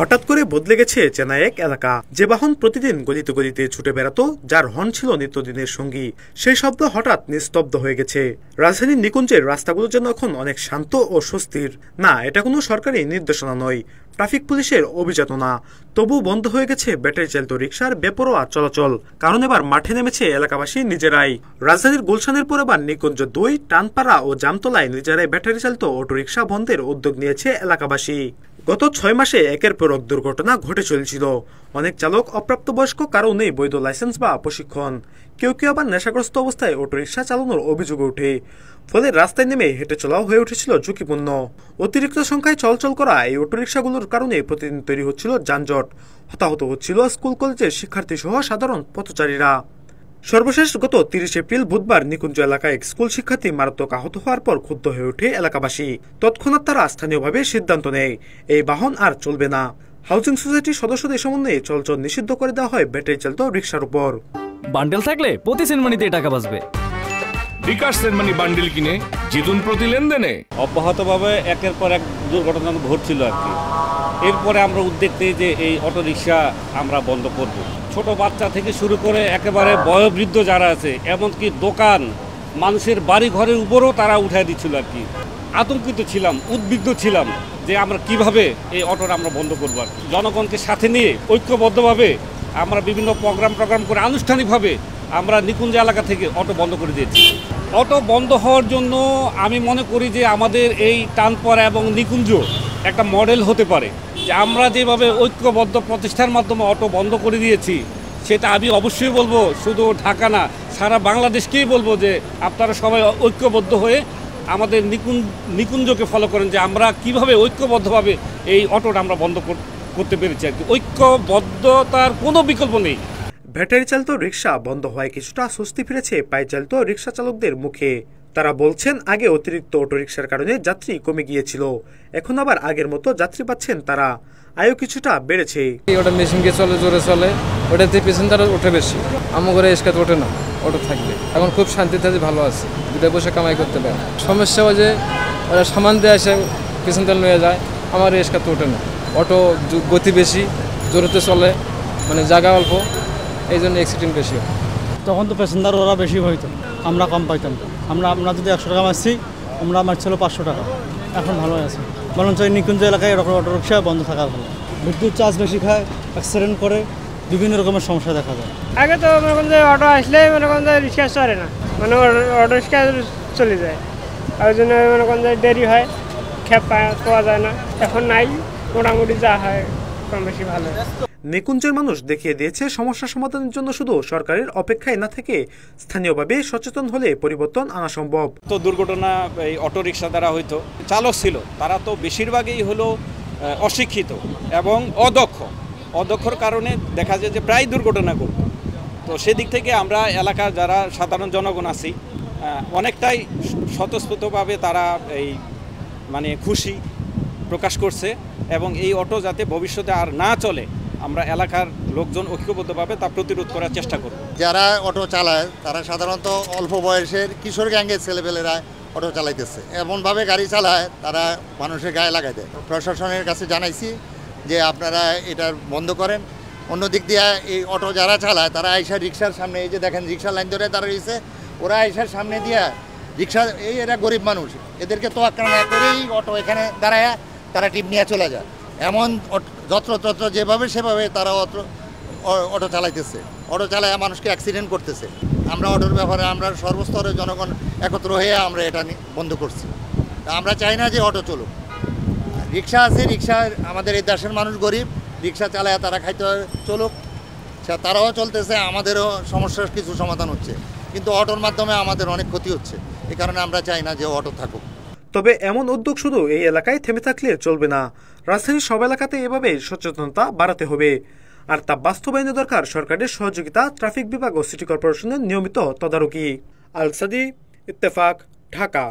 হঠাৎ করে বদলে গেছে চেনা এক এলাকা। যে বাহন প্রতিদিন গলিতে গলিতে ছুটে বেড়াতো, যার হর্ন ছিল নিত্যদিনের সঙ্গী, সেই শব্দ হঠাৎ নিস্তব্ধ হয়ে গেছে। রাজধানীর নিকুঞ্জের রাস্তাগুলো যেন এখন অনেক শান্ত ও স্বস্তির। না, এটা কোনো সরকারি নির্দেশনা নয়, ট্রাফিক পুলিশের অভিযাতনা। তবু বন্ধ হয়ে গেছে ব্যাটারি চালিত রিকশার বেপরোয়া চলাচল, কারণ এবার মাঠে নেমেছে এলাকাবাসী নিজেরাই। রাজধানীর গুলশানের পর এবার নিকুঞ্জ 2, টানপাড়া ও জামতলায় নিজেরাই ব্যাটারি চালিত অটোরিকশা বন্ধের উদ্যোগ নিয়েছে এলাকাবাসী। গত 6 মাসে একের পর এক দুর্ঘটনা ঘটে চলছিল। অনেক চালক অপ্রাপ্তবয়স্ক, কারো নেই বৈধ লাইসেন্স বা প্রশিক্ষণ। কেউ কেউ আবার নেশাগ্রস্ত অবস্থায় অটোরিকশা চালানোর অভিযোগ ওঠে। ফলে রাস্তায় নেমে হেঁটে চলাও হয়ে উঠেছিল ঝুঁকিপূর্ণ। অতিরিক্ত সংখ্যায় চলাচল করা এই অটোরিকশাগুলোর কারণে প্রতিদিন তৈরি হচ্ছিল যানজট। হতাহত হচ্ছিল স্কুল কলেজের শিক্ষার্থী সহ সাধারণ পথচারীরা। সর্বশেষ গত 30 এপ্রিল বুধবার নিকুঞ্জ এলাকায় এক স্কুল শিক্ষার্থী মারাত্মক আহত হওয়ার পর ক্ষুব্ধ হয়ে ওঠে এলাকাবাসী। তৎক্ষণাৎ তারা স্থানীয়ভাবে সিদ্ধান্ত নেয়, এই বাহন আর চলবে না। হাউজিং সোসাইটির সদস্যদের সমন্বয়ে চলাচল নিষিদ্ধ করে দেওয়া হয় ব্যাটারি চালিত রিকশার উপর। বান্ডেল থাকলে প্রতি সেনমানিতে টাকা বাঁচবে। বিকাশ সেনমানি বান্ডেল কিনে জিতুন প্রতি লেনদেনে। অব্যাহতভাবে একের পর এক দুর্ঘটনা ঘটছিল আর কি। এরপরে আমরা উদ্যোগ নিই যে এই অটোরিকশা আমরা বন্ধ করব। ছোট বাচ্চা থেকে শুরু করে একেবারে বয়োবৃদ্ধ যারা আছে, এমনকি দোকান, মানুষের বাড়ি ঘরের উপরেও তারা উঠাই দিচ্ছিল আর কি। আতঙ্কিত ছিলাম, উদ্বিগ্ন ছিলাম যে আমরা কিভাবে এই অটোটা আমরা বন্ধ করবো আর কি। জনগণকে সাথে নিয়ে ঐক্যবদ্ধভাবে আমরা বিভিন্ন প্রোগ্রাম করে আনুষ্ঠানিকভাবে আমরা নিকুঞ্জ এলাকা থেকে অটো বন্ধ করে দিয়েছি। অটো বন্ধ হওয়ার জন্য আমি মনে করি যে আমাদের এই টানপাড়া এবং নিকুঞ্জ একটা মডেল হতে পারে, যে আমরা যেভাবে ঐক্যবদ্ধ প্রচেষ্টার মাধ্যমে অটো বন্ধ করে দিয়েছি, সেটা আমি অবশ্যই বলবো শুধু ঢাকা না, সারা বাংলাদেশকেই বলবো যে আপনারা সবাই ঐক্যবদ্ধ হয়ে আমাদের নিকুঞ্জকে ফলো করেন, যে আমরা কিভাবে ঐক্যবদ্ধভাবে এই অটোটা আমরা বন্ধ করতে পেরেছি আর কি। ঐক্যবদ্ধতার কোনো বিকল্প নেই। ব্যাটারি চালিত রিকশা বন্ধ হওয়ায় কিছুটা স্বস্তি ফিরেছে পায়ে চালিত রিকশা চালকদের মুখে। তারা বলছেন, আগে অতিরিক্ত অটোরিকশার কারণে যাত্রী কমে গিয়েছিল, এখন আবার আগের মতো যাত্রী পাচ্ছেন তারা। আয়ও কিছুটা বেড়েছে। ওটা মেশিন দিয়ে চলে, জোরে চলে, ওটাতে প্যাসেঞ্জার ওঠে বেশি। আমার ঘরে এসকাত ওঠে না, অটো থাকলে এখন খুব শান্তিতে ভালো আছে, দুটো বসে কামাই করতে পারে। সমস্যা হয় যে ওরা সামান দিয়ে এসে প্যাসেঞ্জার নিয়ে যায়, আমার এসকাত ওঠে না। অটো গতি বেশি, জোরেতে চলে, মানে জায়গা অল্প, এই জন্য অ্যাক্সিডেন্ট বেশি হয়। তখন তো প্যাসেঞ্জার ওরা বেশি হইতো, আমরা কম পাইতাম। আমরা যদি 100 টাকা মারছি, আমরা মারছিল 500 টাকা। এখন ভালো আছে, বরঞ্চ নিকুঞ্জ এলাকায় এরকম অটোরিকশা বন্ধ থাকা ভালো। বিদ্যুৎ চার্জ বেশি খায়, অ্যাক্সিডেন্ট করে, বিভিন্ন রকমের সমস্যা দেখা যায়। আগে তো মনে করেন যে অটো আসলে মনে করেন যে রিক্সা চলে না, মানে অটো রিক্সা চলে যায়, ওই জন্য মনে করেন যে দেরি হয়, খেপ পাওয়া যায় না। এখন নাই, মোটামুটি যা হয় কম বেশি ভালো। নিকুঞ্জের মানুষ দেখিয়ে দিয়েছে, সমস্যা সমাধানের জন্য শুধু সরকারের অপেক্ষায় না থেকে স্থানীয়ভাবে সচেতন হলে পরিবর্তন আনা সম্ভব। তো দুর্ঘটনা এই অটোরিকশা দ্বারা হয়তো চালক ছিল, তারা তো বেশিরভাগই হলো অশিক্ষিত এবং অদক্ষর কারণে দেখা যায় যে প্রায় দুর্ঘটনা ঘটত। তো সেদিক থেকে আমরা এলাকার যারা সাধারণ জনগণ আছি, অনেকটাই স্বতঃস্ফূর্তভাবে তারা এই মানে খুশি প্রকাশ করছে, এবং এই অটো যাতে ভবিষ্যতে আর না চলে আমরা এলাকার লোকজন ঐক্যবদ্ধভাবে তা প্রতিরোধ করার চেষ্টা করব। যারা অটো চালায় তারা সাধারণত অল্প বয়সের কিশোর গ্যাংয়ের ছেলেপেলেরা অটো চালাইতেছে, এমনভাবে গাড়ি চালায় তারা মানুষের গায়ে লাগাই দেয়। প্রশাসনের কাছে জানাইছি যে আপনারা এটা বন্ধ করেন। অন্য দিক দিয়ে এই অটো যারা চালায় তারা আইসা রিক্সার সামনে, এই যে দেখেন রিক্সা লাইন ধরে তারা রয়েছে, ওরা আইসার সামনে দিয়ে রিক্সা, এরা গরিব মানুষ, এদেরকে তোয়াক্কা না করেই অটো এখানে দাঁড়ায় তারা টিপ নিয়ে চলে যায়। এমন যত্রতত্র যেভাবে সেভাবে তারা অটো চালাইতেছে, অটো চালায় মানুষকে অ্যাক্সিডেন্ট করতেছে। আমরা অটোর ব্যাপারে আমরা সর্বস্তরের জনগণ একত্র হয়ে আমরা এটা বন্ধ করছি। আমরা চাই না যে অটো চলুক। রিক্সা আছে, রিক্সা আমাদের এই দেশের মানুষ গরিব, রিক্সা চালায় তারা খাইতে চলুক, তারাও চলতেছে, আমাদেরও সমস্যার কিছু সমাধান হচ্ছে, কিন্তু অটোর মাধ্যমে আমাদের অনেক ক্ষতি হচ্ছে। এই কারণে আমরা চাই না যে অটো থাকুক। তবে এমন উদ্যোগ শুধু এই এলাকায় থেমে থাকলে চলবে না। রাজধানীর সব এলাকাতে এভাবে সচেতনতা বাড়াতে হবে, আর তা বাস্তবায়নে দরকার সরকারের সহযোগিতা, ট্রাফিক বিভাগ ও সিটি কর্পোরেশনের নিয়মিত তদারকি। আল সাদি, ইত্তেফাক, ঢাকা।